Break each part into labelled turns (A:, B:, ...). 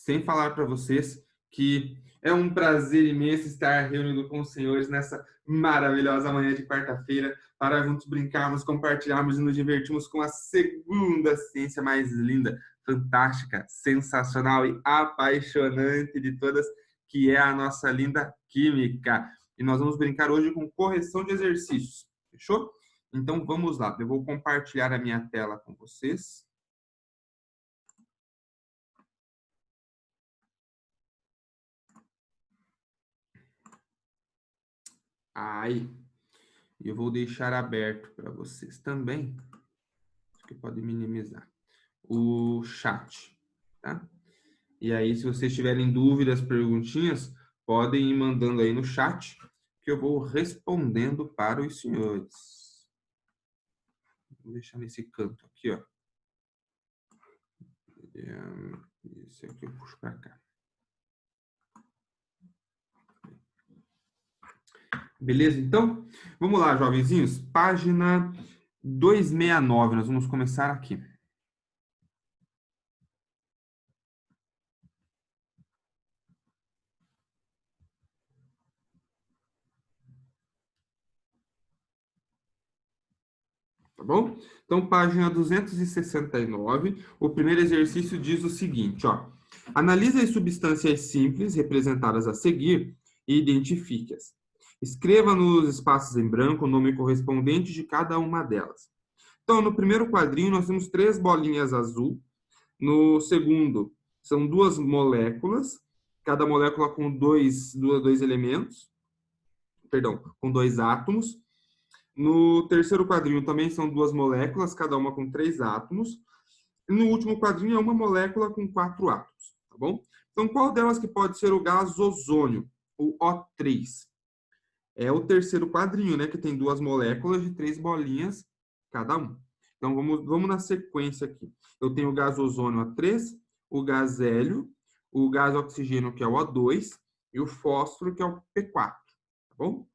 A: sem falar para vocês que é um prazer imenso estar reunido com os senhores nessa maravilhosa manhã de quarta-feira para juntos brincarmos, compartilharmos e nos divertirmos com a segunda ciência mais linda, fantástica, sensacional e apaixonante de todas, que é a nossa linda química. E nós vamos brincar hoje com correção de exercícios, fechou? Então vamos lá, eu vou compartilhar a minha tela com vocês. Aí, eu vou deixar aberto para vocês também, que pode minimizar, o chat, tá? E aí, se vocês tiverem dúvidas, perguntinhas, podem ir mandando aí no chat, que eu vou respondendo para os senhores. Vou deixar nesse canto aqui, ó. Esse aqui eu puxo para cá. Beleza, então? Vamos lá, jovenzinhos. Página 269, nós vamos começar aqui. Tá bom? Então, página 269, o primeiro exercício diz o seguinte, ó. Analise as substâncias simples representadas a seguir e identifique-as. Escreva nos espaços em branco o nome correspondente de cada uma delas. Então, no primeiro quadrinho, nós temos 3 bolinhas azul. No segundo, são 2 moléculas, cada molécula com dois elementos, perdão, com 2 átomos. No terceiro quadrinho também são 2 moléculas, cada uma com 3 átomos. E no último quadrinho é uma molécula com 4 átomos, tá bom? Então, qual delas que pode ser o gás ozônio, o O3? É o terceiro quadrinho, né? Que tem 2 moléculas de 3 bolinhas cada um. Então, vamos na sequência aqui. Eu tenho o gás ozônio O3, o gás hélio, o gás oxigênio, que é o O2, e o fósforo, que é o P4, tá bom?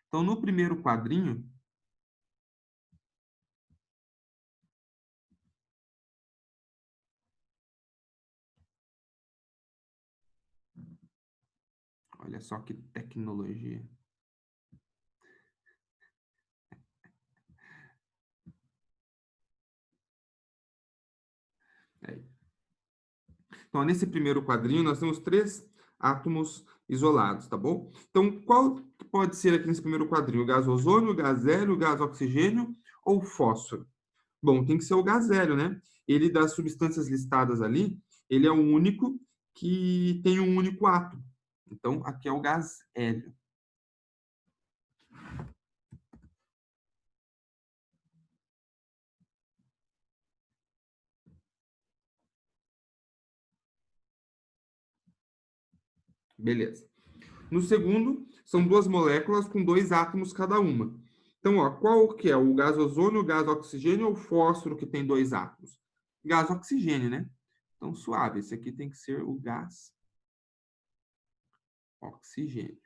A: Então, no primeiro quadrinho, olha só que tecnologia. Aí. Então, nesse primeiro quadrinho, nós temos 3 átomos isolados, tá bom? Então, qual pode ser aqui nesse primeiro quadrinho? O gás ozônio, o gás hélio, o gás oxigênio ou o fósforo? Bom, tem que ser o gás hélio, né? Ele, das substâncias listadas ali, ele é o único que tem um único átomo. Então, aqui é o gás hélio. Beleza. No segundo, são 2 moléculas com 2 átomos cada uma. Então, ó, qual que é? O gás ozônio, o gás oxigênio ou o fósforo que tem 2 átomos? Gás oxigênio, né? Então, suave. Esse aqui tem que ser o gás oxigênio.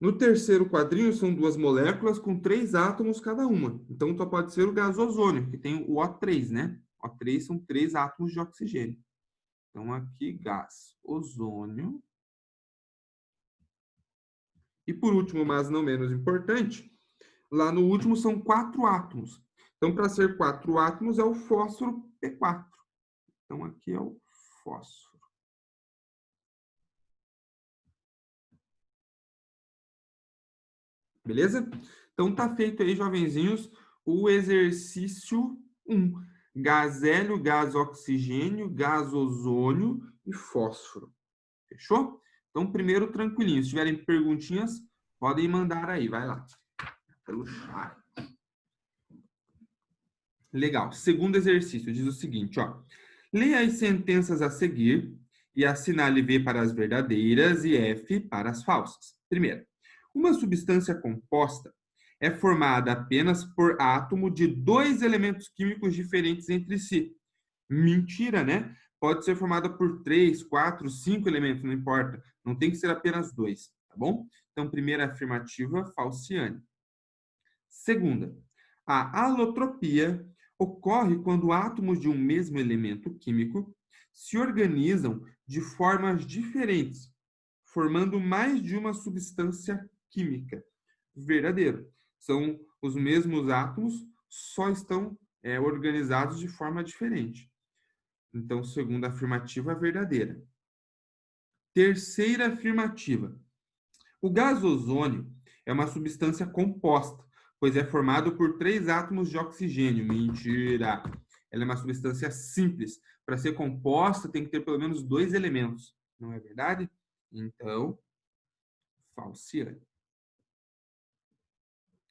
A: No terceiro quadrinho, são 2 moléculas com 3 átomos cada uma. Então, só pode ser o gás ozônio, que tem o O3, né? O3 são 3 átomos de oxigênio. Então, aqui, gás ozônio. E por último, mas não menos importante, lá no último são 4 átomos. Então, para ser 4 átomos, é o fósforo P4. Então, aqui é o fósforo. Beleza? Então, tá feito aí, jovenzinhos, o exercício 1. Gás hélio, gás oxigênio, gás ozônio e fósforo. Fechou? Então, primeiro, tranquilinho. Se tiverem perguntinhas, podem mandar aí. Vai lá. Pelo chat. Legal. Segundo exercício, diz o seguinte, ó. Leia as sentenças a seguir e assinale V para as verdadeiras e F para as falsas. Primeiro, uma substância composta é formada apenas por átomo de 2 elementos químicos diferentes entre si. Mentira, né? Pode ser formada por 3, 4, 5 elementos, não importa. Não tem que ser apenas 2, tá bom? Então, primeira afirmativa, falciane. Segunda, a alotropia ocorre quando átomos de um mesmo elemento químico se organizam de formas diferentes, formando mais de uma substância química. Verdadeiro. São os mesmos átomos, só estão organizados de forma diferente. Então, segunda afirmativa, verdadeira. Terceira afirmativa. O gás ozônio é uma substância composta, pois é formado por 3 átomos de oxigênio. Mentira! Ela é uma substância simples. Para ser composta, tem que ter pelo menos 2 elementos. Não é verdade? Então, falciane.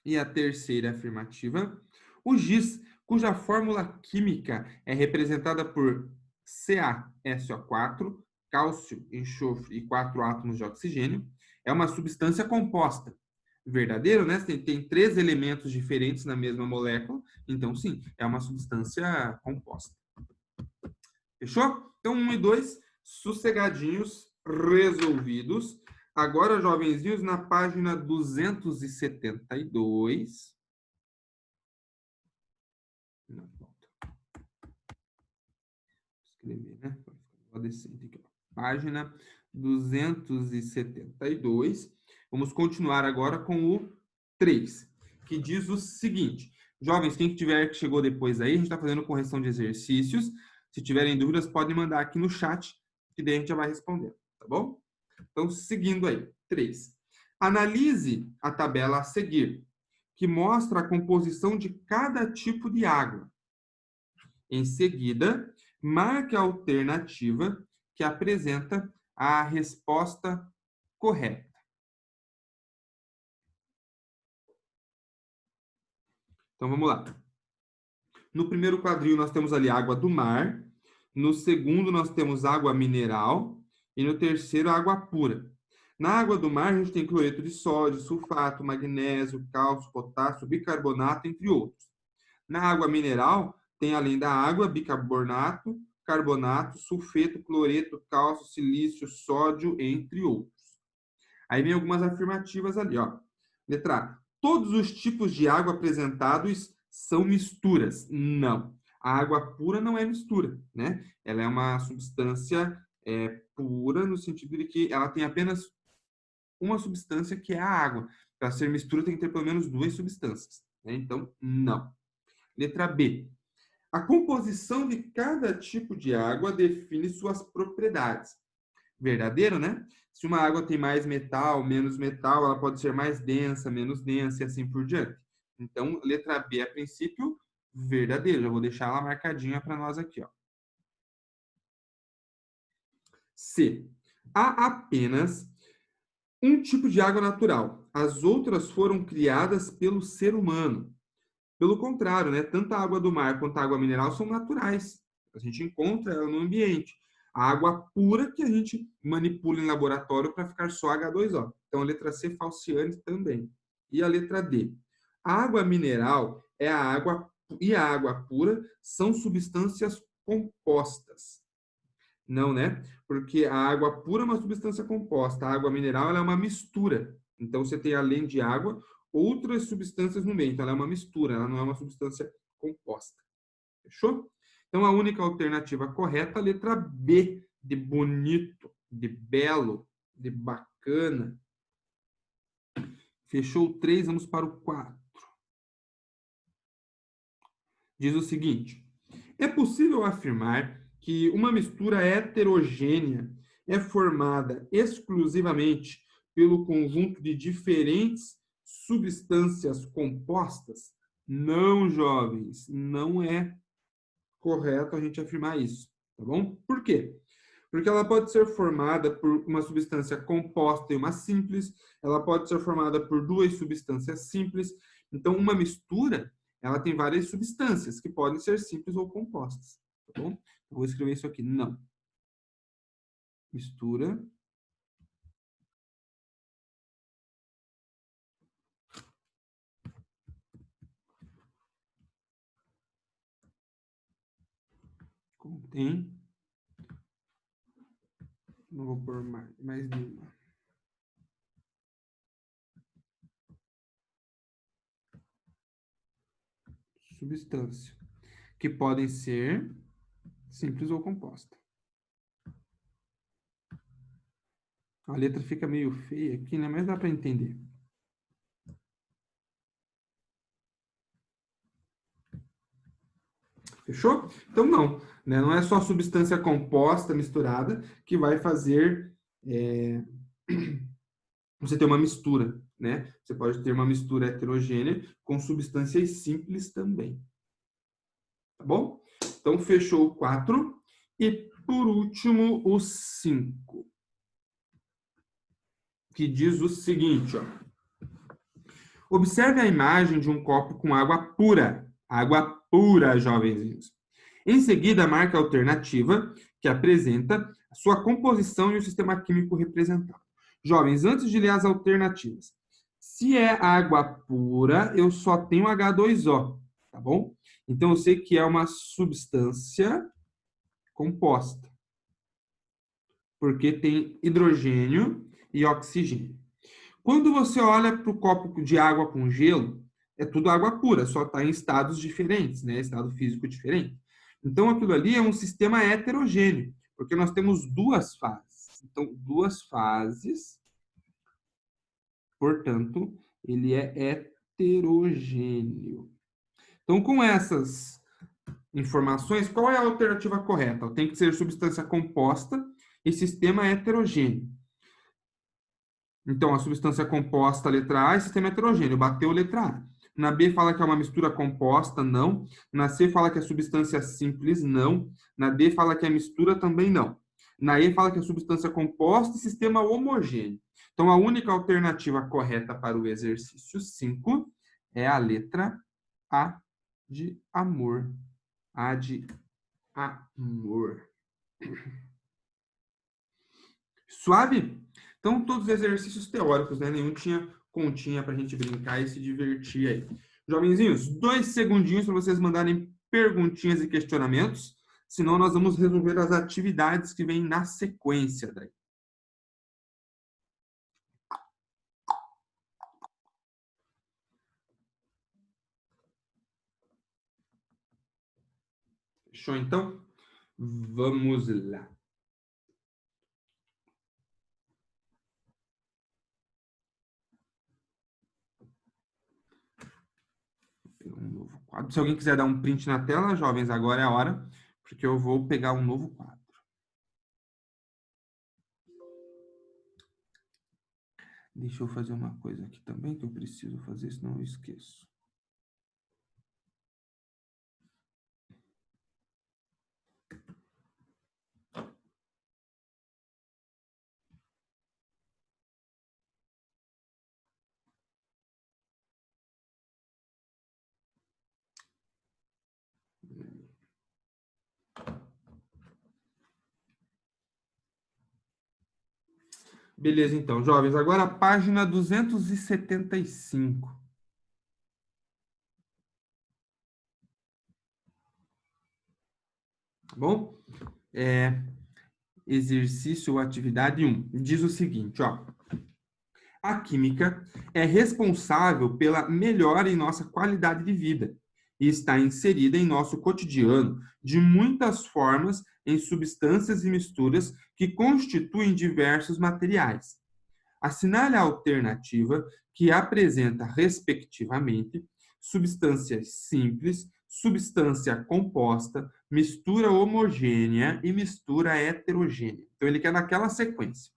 A: E a terceira afirmativa, o giz, cuja fórmula química é representada por CaSO4, cálcio, enxofre e 4 átomos de oxigênio, é uma substância composta. Verdadeiro, né? Tem 3 elementos diferentes na mesma molécula, então sim, é uma substância composta. Fechou? Então, 1 e 2, sossegadinhos, resolvidos. Agora, jovenzinhos, na página 272. Não, volta. Escrever, né? Vou decente aqui, ó. Página 272. Vamos continuar agora com o 3, que diz o seguinte. Jovens, quem tiver que chegou depois aí, a gente está fazendo correção de exercícios. Se tiverem dúvidas, podem mandar aqui no chat, que daí a gente já vai responder, tá bom? Então, seguindo aí. 3. Analise a tabela a seguir, que mostra a composição de cada tipo de água. Em seguida, marque a alternativa que apresenta a resposta correta. Então, vamos lá. No primeiro quadril, nós temos ali água do mar. No segundo, nós temos água mineral. E no terceiro, água pura. Na água do mar, a gente tem cloreto de sódio, sulfato, magnésio, cálcio, potássio, bicarbonato, entre outros. Na água mineral, tem além da água, bicarbonato, carbonato, sulfeto, cloreto, cálcio, silício, sódio, entre outros. Aí vem algumas afirmativas ali, ó. Letra A. Todos os tipos de água apresentados são misturas. Não. A água pura não é mistura, né? Ela é uma substância pura no sentido de que ela tem apenas uma substância que é a água. Para ser mistura tem que ter pelo menos 2 substâncias, né? Então, não. Letra B. A composição de cada tipo de água define suas propriedades. Verdadeiro, né? Se uma água tem mais metal, menos metal, ela pode ser mais densa, menos densa e assim por diante. Então, letra B, a princípio, verdadeiro. Já vou deixar ela marcadinha para nós aqui, ó. C. Há apenas um tipo de água natural. As outras foram criadas pelo ser humano. Pelo contrário, né? Tanto a água do mar quanto a água mineral são naturais. A gente encontra ela no ambiente. A água pura que a gente manipula em laboratório para ficar só H2O. Então, a letra C, falciane também. E a letra D. A água mineral é a água e a água pura são substâncias compostas. Não, né? Porque a água pura é uma substância composta. A água mineral ela é uma mistura. Então, você tem, além de água, outras substâncias no meio. Então, ela é uma mistura, ela não é uma substância composta. Fechou? Então, a única alternativa correta é a letra B, de bonito, de belo, de bacana. Fechou o 3, vamos para o 4. Diz o seguinte: é possível afirmar que uma mistura heterogênea é formada exclusivamente pelo conjunto de diferentes substâncias compostas? Não, jovens, não é correto a gente afirmar isso, tá bom? Por quê? Porque ela pode ser formada por uma substância composta e uma simples, ela pode ser formada por 2 substâncias simples. Então, uma mistura, ela tem várias substâncias que podem ser simples ou compostas, tá bom? Eu vou escrever isso aqui, não. Mistura contém, não vou pôr mais nenhuma. Substância. que podem ser simples ou composta. A letra fica meio feia aqui, né? Mas dá para entender. Fechou? Então, não. Né? Não é só substância composta misturada que vai fazer você ter uma mistura, né? Você pode ter uma mistura heterogênea com substâncias simples também. Tá bom? Então, fechou o 4. E, por último, o 5. Que diz o seguinte, ó. Observe a imagem de um copo com água pura. Água pura, jovenzinhos. Em seguida, marque a alternativa que apresenta a sua composição e o sistema químico representado. Jovens, antes de ler as alternativas, se é água pura, eu só tenho H2O, tá bom? Então, eu sei que é uma substância composta, porque tem hidrogênio e oxigênio. Quando você olha para o copo de água com gelo, é tudo água pura, só está em estados diferentes, né? Estado físico diferente. Então, aquilo ali é um sistema heterogêneo, porque nós temos duas fases. Então, duas fases, portanto, ele é heterogêneo. Então, com essas informações, qual é a alternativa correta? Tem que ser substância composta e sistema heterogêneo. Então, a substância composta, letra A, é sistema heterogêneo. Bateu letra A. Na B fala que é uma mistura composta, não. Na C fala que é substância simples, não. Na D fala que é mistura, também não. Na E fala que é substância composta e sistema homogêneo. Então, a única alternativa correta para o exercício 5 é a letra A de amor. A de amor. Suave? Então, todos os exercícios teóricos, né? Nenhum tinha continha para a gente brincar e se divertir aí. Jovenzinhos, 2 segundinhos para vocês mandarem perguntinhas e questionamentos, senão nós vamos resolver as atividades que vêm na sequência daí. Fechou, então? Vamos lá. Um novo quadro. Se alguém quiser dar um print na tela, jovens, agora é a hora, porque eu vou pegar um novo quadro. Deixa eu fazer uma coisa aqui também que eu preciso fazer, senão eu esqueço. Beleza, então, jovens. Agora a página 275. Tá bom? Exercício ou atividade 1. Diz o seguinte, ó. A química é responsável pela melhora em nossa qualidade de vida e está inserida em nosso cotidiano de muitas formas em substâncias e misturas que constituem diversos materiais. Assinale a alternativa que apresenta, respectivamente, substâncias simples, substância composta, mistura homogênea e mistura heterogênea. Então, ele quer naquela sequência.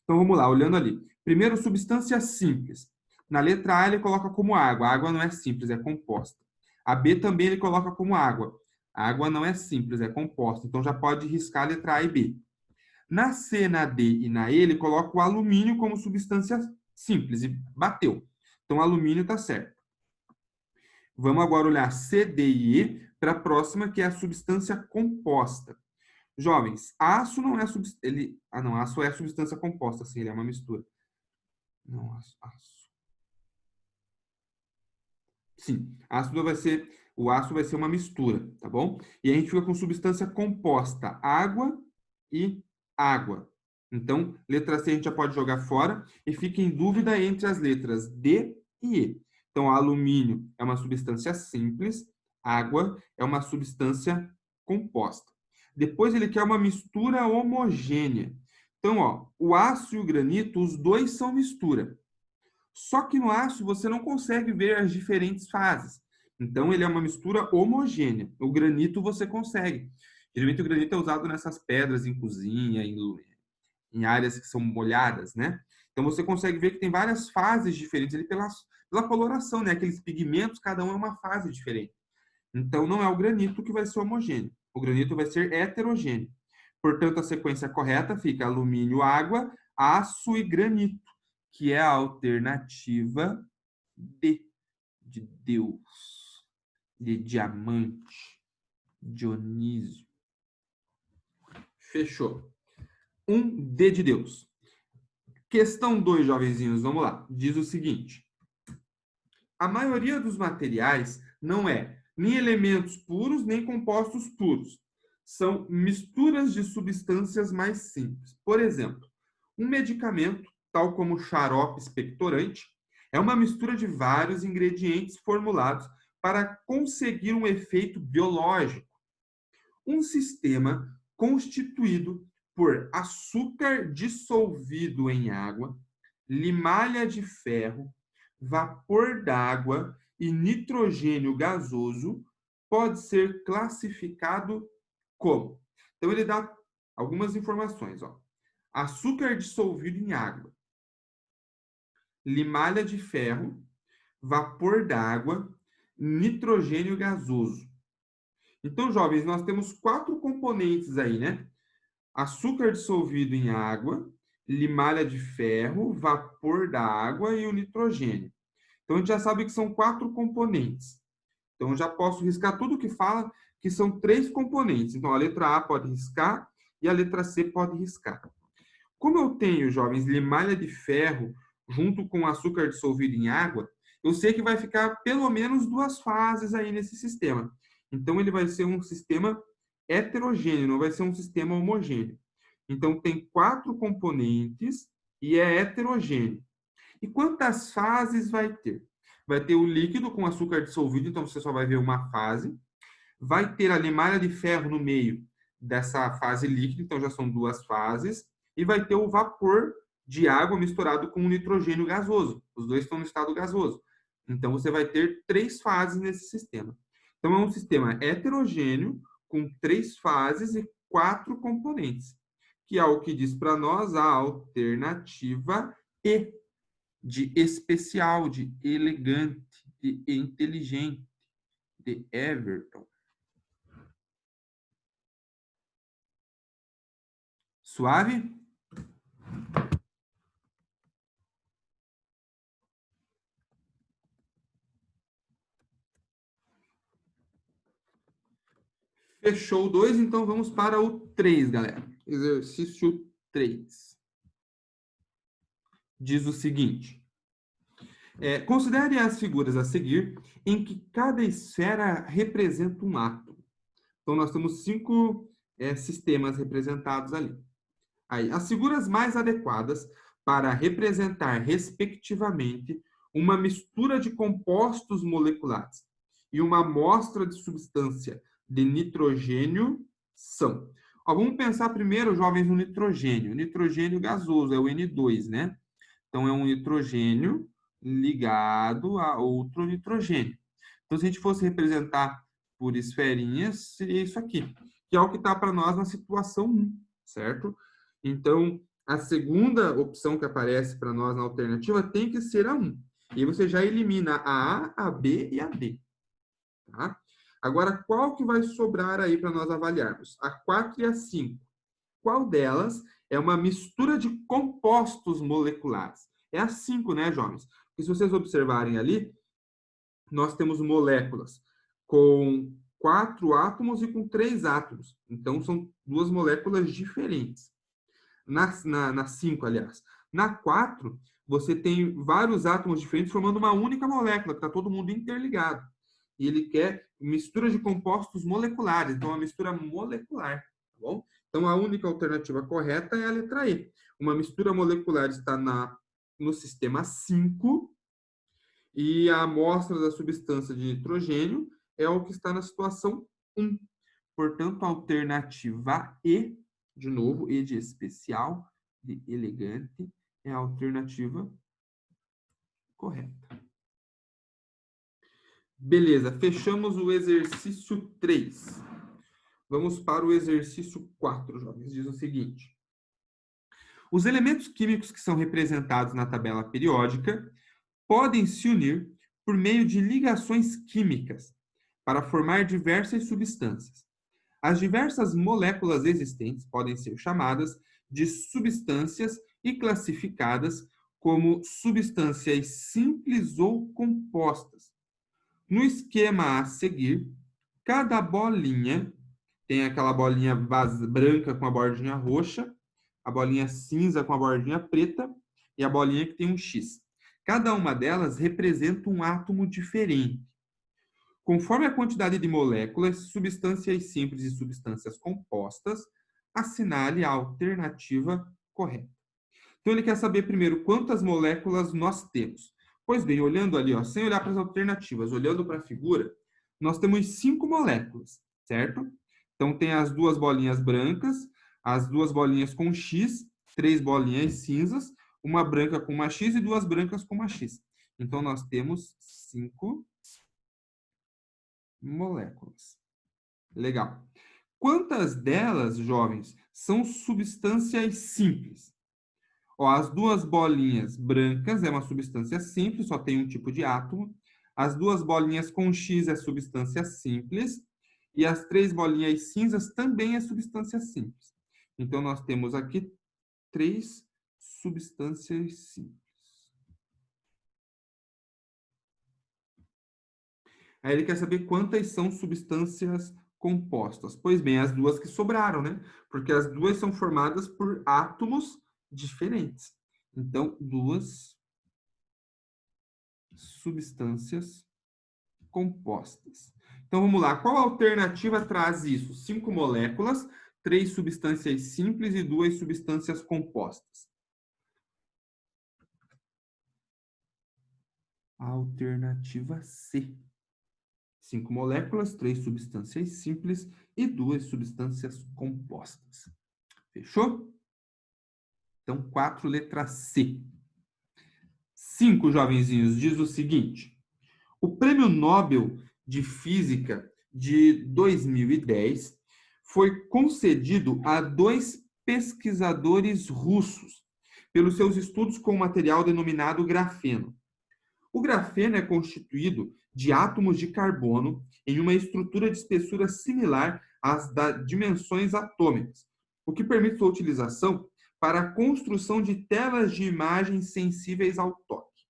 A: Então, vamos lá, olhando ali. Primeiro, substância simples. Na letra A, ele coloca como água. A água não é simples, é composta. A B também ele coloca como água. A água não é simples, é composta. Então, já pode riscar a letra A e B. Na C, na D e na E, ele coloca o alumínio como substância simples e bateu. Então, alumínio está certo. Vamos agora olhar C, D e E para a próxima, que é a substância composta. Jovens, aço não é substância. Não, aço é substância composta, sim, ele é uma mistura. Não, aço. Sim, ácido vai ser. O aço vai ser uma mistura, tá bom? E a gente fica com substância composta, água e água. Então, letra C a gente já pode jogar fora e fica em dúvida entre as letras D e E. Então, alumínio é uma substância simples, Água é uma substância composta. Depois ele quer uma mistura homogênea. Então, ó, o aço e o granito, os dois são mistura. Só que no aço você não consegue ver as diferentes fases. Então, ele é uma mistura homogênea. O granito você consegue. Geralmente o granito é usado nessas pedras em cozinha, em áreas que são molhadas, né? Então você consegue ver que tem várias fases diferentes ali pela coloração, né? Aqueles pigmentos, cada um é uma fase diferente. Então não é o granito que vai ser homogêneo. O granito vai ser heterogêneo. Portanto, a sequência correta fica alumínio, água, aço e granito, que é a alternativa D, de Deus, de diamante, Dionísio. Fechou. D de Deus. Questão 2, jovenzinhos, vamos lá. Diz o seguinte: a maioria dos materiais não é nem elementos puros, nem compostos puros. São misturas de substâncias mais simples. Por exemplo, um medicamento, tal como xarope expectorante, é uma mistura de vários ingredientes formulados para conseguir um efeito biológico. Um sistema constituído por açúcar dissolvido em água, limalha de ferro, vapor d'água e nitrogênio gasoso pode ser classificado como. Então, ele dá algumas informações. Ó. Açúcar dissolvido em água, limalha de ferro, vapor d'água, nitrogênio gasoso. Então, jovens, nós temos 4 componentes aí, né? Açúcar dissolvido em água, limalha de ferro, vapor da água e o nitrogênio. Então, a gente já sabe que são 4 componentes. Então, eu já posso riscar tudo que fala que são 3 componentes. Então, a letra A pode riscar e a letra C pode riscar. Como eu tenho, jovens, limalha de ferro junto com açúcar dissolvido em água, eu sei que vai ficar pelo menos 2 fases aí nesse sistema. Então, ele vai ser um sistema heterogêneo, não vai ser um sistema homogêneo. Então, tem 4 componentes e é heterogêneo. E quantas fases vai ter? Vai ter o líquido com açúcar dissolvido, então você só vai ver uma fase. Vai ter a limalha de ferro no meio dessa fase líquida, então já são 2 fases. E vai ter o vapor de água misturado com o nitrogênio gasoso. Os dois estão no estado gasoso. Então, você vai ter 3 fases nesse sistema. Então, é um sistema heterogêneo com 3 fases e 4 componentes, que é o que diz para nós a alternativa E, de especial, de elegante, de inteligente, de Everton. Suave? Fechou o 2, então vamos para o 3, galera. Exercício 3. Diz o seguinte: considere as figuras a seguir em que cada esfera representa um átomo. Então, nós temos 5 sistemas representados ali. Aí, as figuras mais adequadas para representar, respectivamente, uma mistura de compostos moleculares e uma amostra de substância de nitrogênio são. Ó, vamos pensar primeiro, jovens, no nitrogênio. O nitrogênio gasoso é o N2, né? Então, é um nitrogênio ligado a outro nitrogênio. Então, se a gente fosse representar por esferinhas, seria isso aqui, que é o que está para nós na situação 1, certo? Então, a segunda opção que aparece para nós na alternativa tem que ser a 1. E você já elimina a A, a B e a D. Tá? Agora, qual que vai sobrar aí para nós avaliarmos? A 4 e a 5. Qual delas é uma mistura de compostos moleculares? É a 5, né, jovens? Porque se vocês observarem ali, nós temos moléculas com 4 átomos e com 3 átomos. Então, são 2 moléculas diferentes. Na 5, aliás. Na 4, você tem vários átomos diferentes formando uma única molécula, que está todo mundo interligado. E ele quer mistura de compostos moleculares, então uma mistura molecular, tá bom? Então a única alternativa correta é a letra E. Uma mistura molecular está no sistema 5 e a amostra da substância de nitrogênio é o que está na situação 1. Portanto, a alternativa E, de novo, E de especial, de elegante, é a alternativa correta. Beleza, fechamos o exercício 3. Vamos para o exercício 4, jovens. Diz o seguinte: os elementos químicos que são representados na tabela periódica podem se unir por meio de ligações químicas para formar diversas substâncias. As diversas moléculas existentes podem ser chamadas de substâncias e classificadas como substâncias simples ou compostas. No esquema a seguir, cada bolinha tem aquela bolinha branca com a bordinha roxa, a bolinha cinza com a bordinha preta e a bolinha que tem um X. Cada uma delas representa um átomo diferente. Conforme a quantidade de moléculas, substâncias simples e substâncias compostas, assinale a alternativa correta. Então, ele quer saber primeiro quantas moléculas nós temos. Pois bem, olhando ali, ó, sem olhar para as alternativas, olhando para a figura, nós temos 5 moléculas, certo? Então, tem as duas bolinhas brancas, as duas bolinhas com X, 3 bolinhas cinzas, uma branca com uma X e 2 brancas com uma X. Então, nós temos 5 moléculas. Legal. Quantas delas, jovens, são substâncias simples? Ó, as duas bolinhas brancas é uma substância simples, só tem um tipo de átomo. As duas bolinhas com X é substância simples. E as 3 bolinhas cinzas também é substância simples. Então, nós temos aqui 3 substâncias simples. Aí ele quer saber quantas são substâncias compostas. Pois bem, as duas que sobraram, né? Porque as duas são formadas por átomos diferentes. Então, 2 substâncias compostas. Então, vamos lá. Qual alternativa traz isso? 5 moléculas, 3 substâncias simples e 2 substâncias compostas. A alternativa C. 5 moléculas, 3 substâncias simples e 2 substâncias compostas. Fechou? Então, 4, letra C. 5, jovenzinhos, diz o seguinte: o Prêmio Nobel de Física de 2010 foi concedido a 2 pesquisadores russos pelos seus estudos com o material denominado grafeno. O grafeno é constituído de átomos de carbono em uma estrutura de espessura similar às das dimensões atômicas, o que permite sua utilização para a construção de telas de imagens sensíveis ao toque.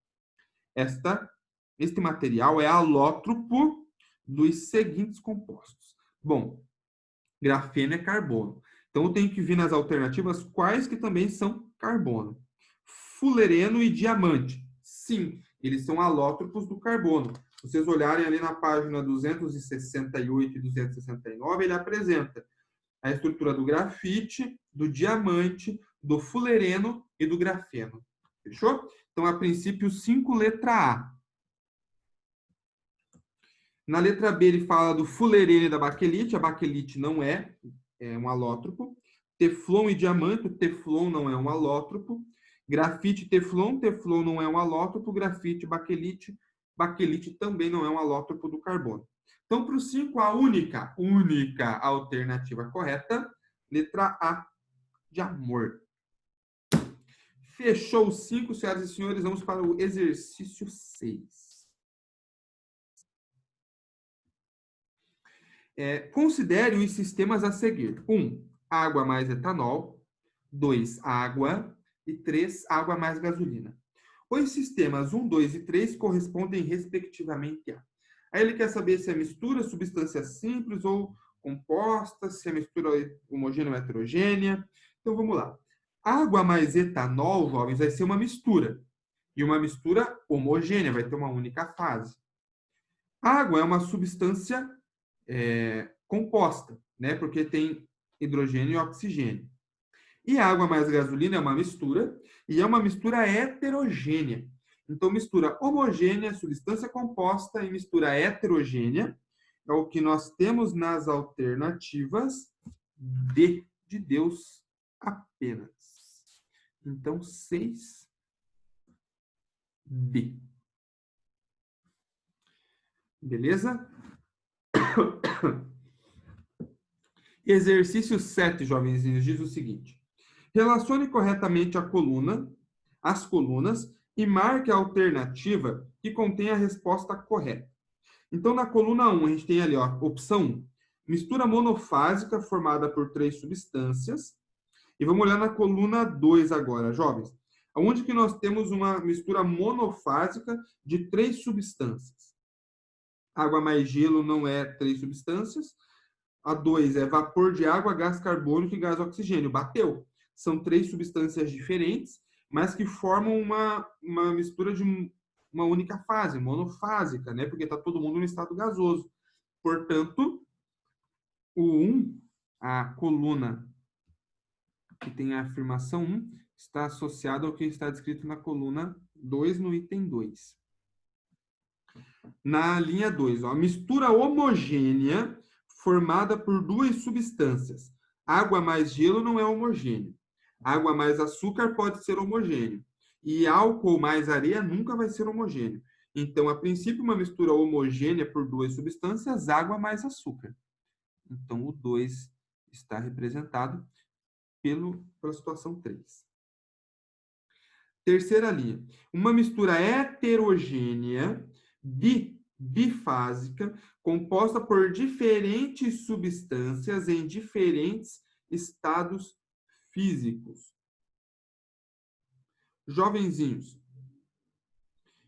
A: Este material é alótropo dos seguintes compostos. Bom, grafeno é carbono. Então, eu tenho que vir nas alternativas quais que também são carbono. Fulereno e diamante. Sim, eles são alótropos do carbono. Se vocês olharem ali na página 268 e 269, ele apresenta a estrutura do grafite, do diamante, do fulereno e do grafeno. Fechou? Então, a princípio, 5, letra A. Na letra B, ele fala do fulereno e da baquelite. A baquelite não é um alótropo. Teflon e diamante. O teflon não é um alótropo. Grafite e teflon. Teflon não é um alótropo. Grafite e baquelite. Baquelite também não é um alótropo do carbono. Então, para o 5, a única alternativa correta, letra A, de amor. Fechou os 5, senhoras e senhores. Vamos para o exercício 6. Considere os sistemas a seguir. 1, água mais etanol. 2, água. E 3, água mais gasolina. Os sistemas 1, 2 e 3 correspondem respectivamente a. Aí ele quer saber se é mistura, substância simples ou composta, se é mistura homogênea ou heterogênea. Então, vamos lá. Água mais etanol, jovens, vai ser uma mistura. E uma mistura homogênea, vai ter uma única fase. Água é uma substância composta, né? Porque tem hidrogênio e oxigênio. E a água mais gasolina é uma mistura, e é uma mistura heterogênea. Então, mistura homogênea, substância composta, e mistura heterogênea. é o que nós temos nas alternativas D, de Deus apenas. Então, 6D. Beleza? Exercício 7, jovenzinhos, diz o seguinte. Relacione corretamente as colunas e marque a alternativa que contém a resposta correta. Então, na coluna 1, a gente tem ali, ó, opção 1, mistura monofásica formada por 3 substâncias. E vamos olhar na coluna 2 agora, jovens. Onde que nós temos uma mistura monofásica de 3 substâncias. Água mais gelo não é 3 substâncias. A 2 é vapor de água, gás carbônico e gás oxigênio. Bateu. São 3 substâncias diferentes, mas que formam uma mistura de uma única fase, monofásica, né? Porque está todo mundo no estado gasoso. Portanto, o 1, a coluna que tem a afirmação 1, está associado ao que está descrito na coluna 2, no item 2. Na linha 2, ó, mistura homogênea formada por 2 substâncias. Água mais gelo não é homogêneo. Água mais açúcar pode ser homogêneo. E álcool mais areia nunca vai ser homogêneo. Então, a princípio, uma mistura homogênea por 2 substâncias, água mais açúcar. Então, o 2 está representado pela situação 3. Terceira linha. Uma mistura heterogênea, bifásica, composta por diferentes substâncias em diferentes estados físicos. Jovenzinhos,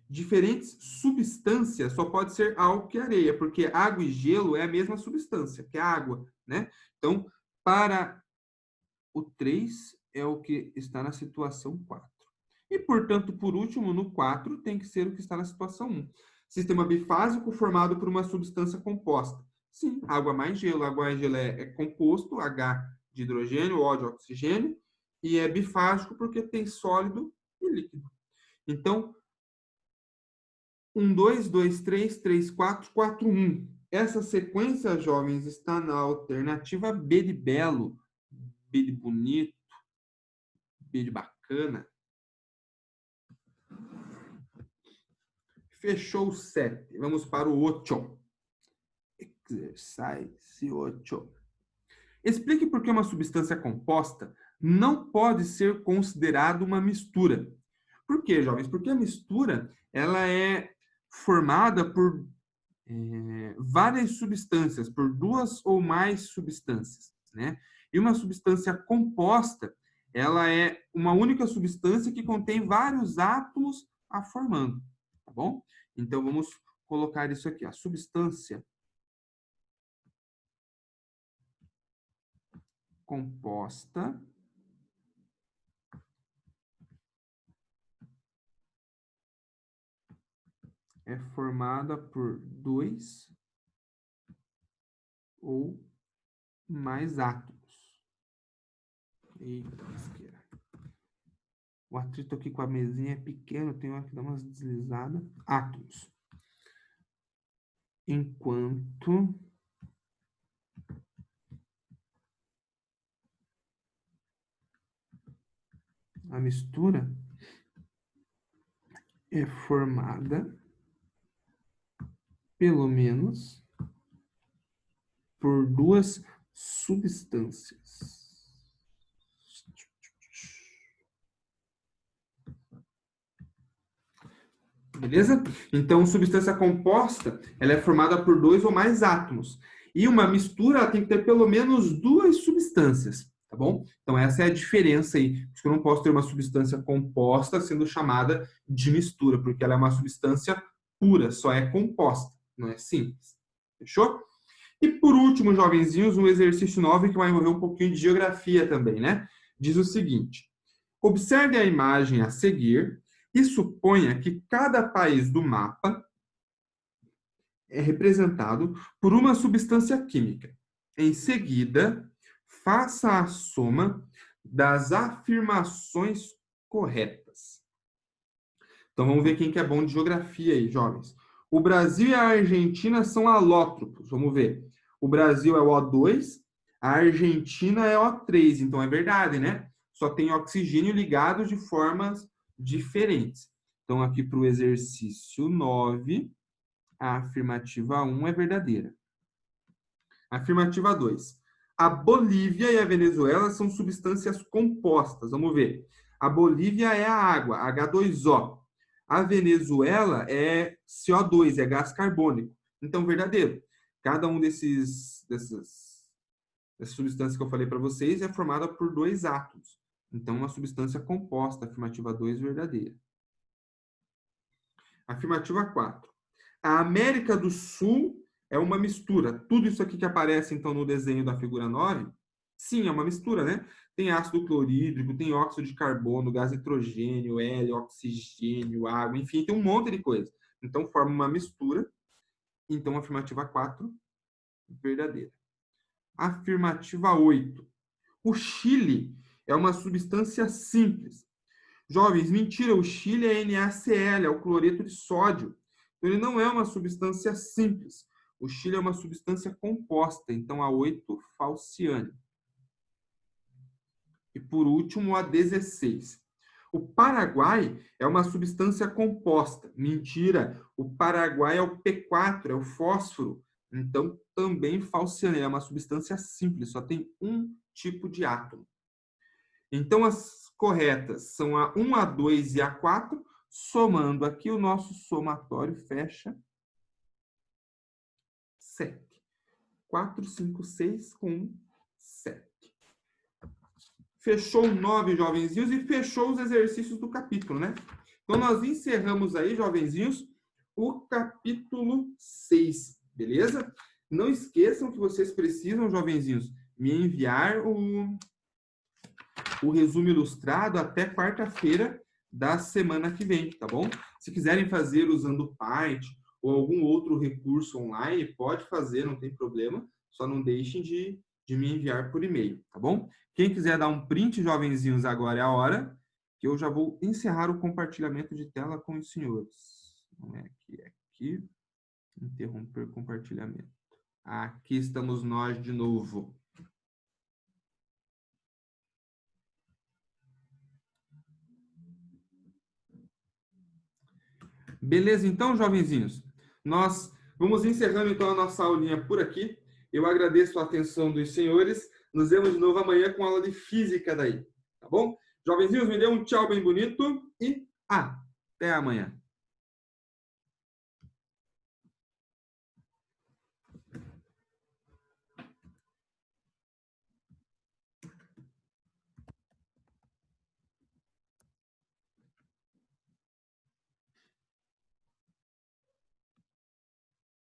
A: diferentes substâncias só pode ser álcool e areia, porque água e gelo é a mesma substância, que é a água, né? Então, para o 3 é o que está na situação 4. E, portanto, por último, no 4, tem que ser o que está na situação 1. Sistema bifásico formado por uma substância composta. Sim, água mais gelo. Água mais gelo é composto, H de hidrogênio, O de oxigênio, e é bifásico porque tem sólido e líquido. Então, 1, 2, 2, 3, 3, 4, 4, 1. Essa sequência, jovens, está na alternativa B de belo, B de bonito, B de bacana. Fechou o 7. Vamos para o 8. Exercício 8. Explique por que uma substância composta não pode ser considerada uma mistura. Por quê, jovens? Porque a mistura ela é formada por várias substâncias, por 2 ou mais substâncias, né? E uma substância composta, ela é uma única substância que contém vários átomos a formando, tá bom? Então, vamos colocar isso aqui. A substância composta é formada por 2 ou mais átomos. Eita, lasqueira. O atrito aqui com a mesinha é pequeno, tem hora que dar umas deslizadas. Átomos. Enquanto a mistura é formada pelo menos por 2 substâncias. Beleza? Então, substância composta, ela é formada por 2 ou mais átomos. E uma mistura ela tem que ter pelo menos 2 substâncias, tá bom? Então, essa é a diferença aí. Por isso que eu não posso ter uma substância composta sendo chamada de mistura, porque ela é uma substância pura, só é composta, não é simples. Fechou? E por último, jovenzinhos, um exercício 9 que vai envolver um pouquinho de geografia também, né? Diz o seguinte: observe a imagem a seguir e suponha que cada país do mapa é representado por uma substância química. Em seguida, faça a soma das afirmações corretas. Então, vamos ver quem que é bom de geografia aí, jovens. O Brasil e a Argentina são alótropos. Vamos ver. O Brasil é o O2, a Argentina é O3. Então, é verdade, né? Só tem oxigênio ligado de formas diferentes. Então, aqui para o exercício 9, a afirmativa 1 é verdadeira. Afirmativa 2. A Bolívia e a Venezuela são substâncias compostas. Vamos ver. A Bolívia é a água, H2O. A Venezuela é CO2, é gás carbônico. Então, verdadeiro. Cada um dessas substâncias que eu falei para vocês é formada por 2 átomos. Então, uma substância composta, afirmativa 2, verdadeira. Afirmativa 4. A América do Sul é uma mistura. Tudo isso aqui que aparece, então, no desenho da figura 9, sim, é uma mistura, né? Tem ácido clorídrico, tem óxido de carbono, gás nitrogênio, hélio, oxigênio, água, enfim, tem um monte de coisa. Então, forma uma mistura. Então, afirmativa 4, verdadeira. Afirmativa 8. O Chile é uma substância simples. Jovens, mentira, o Chile é NaCl, é o cloreto de sódio. Então, ele não é uma substância simples. O Chile é uma substância composta, então a 8, falciane. E por último, a 16. O Paraguai é uma substância composta. Mentira, o Paraguai é o P4, é o fósforo. Então, também falciane, é uma substância simples, só tem um tipo de átomo. Então, as corretas são a 1, a 2 e a 4. Somando aqui, o nosso somatório fecha 7. 4, 5, 6 com 1, 7. Fechou 9, jovenzinhos, e fechou os exercícios do capítulo, né? Então, nós encerramos aí, jovenzinhos, o capítulo 6, beleza? Não esqueçam que vocês precisam, jovenzinhos, me enviar o resumo ilustrado até quarta-feira da semana que vem, tá bom? Se quiserem fazer usando o Python ou algum outro recurso online, pode fazer, não tem problema, só não deixem de me enviar por e-mail, tá bom? Quem quiser dar um print, jovenzinhos, agora é a hora, que eu já vou encerrar o compartilhamento de tela com os senhores. Não é aqui, é aqui. Interromper compartilhamento. Aqui estamos nós de novo. Beleza, então, jovenzinhos? Nós vamos encerrando, então, a nossa aulinha por aqui. Eu agradeço a atenção dos senhores. Nos vemos de novo amanhã com a aula de física daí, tá bom? Jovenzinhos, me dê um tchau bem bonito e até amanhã.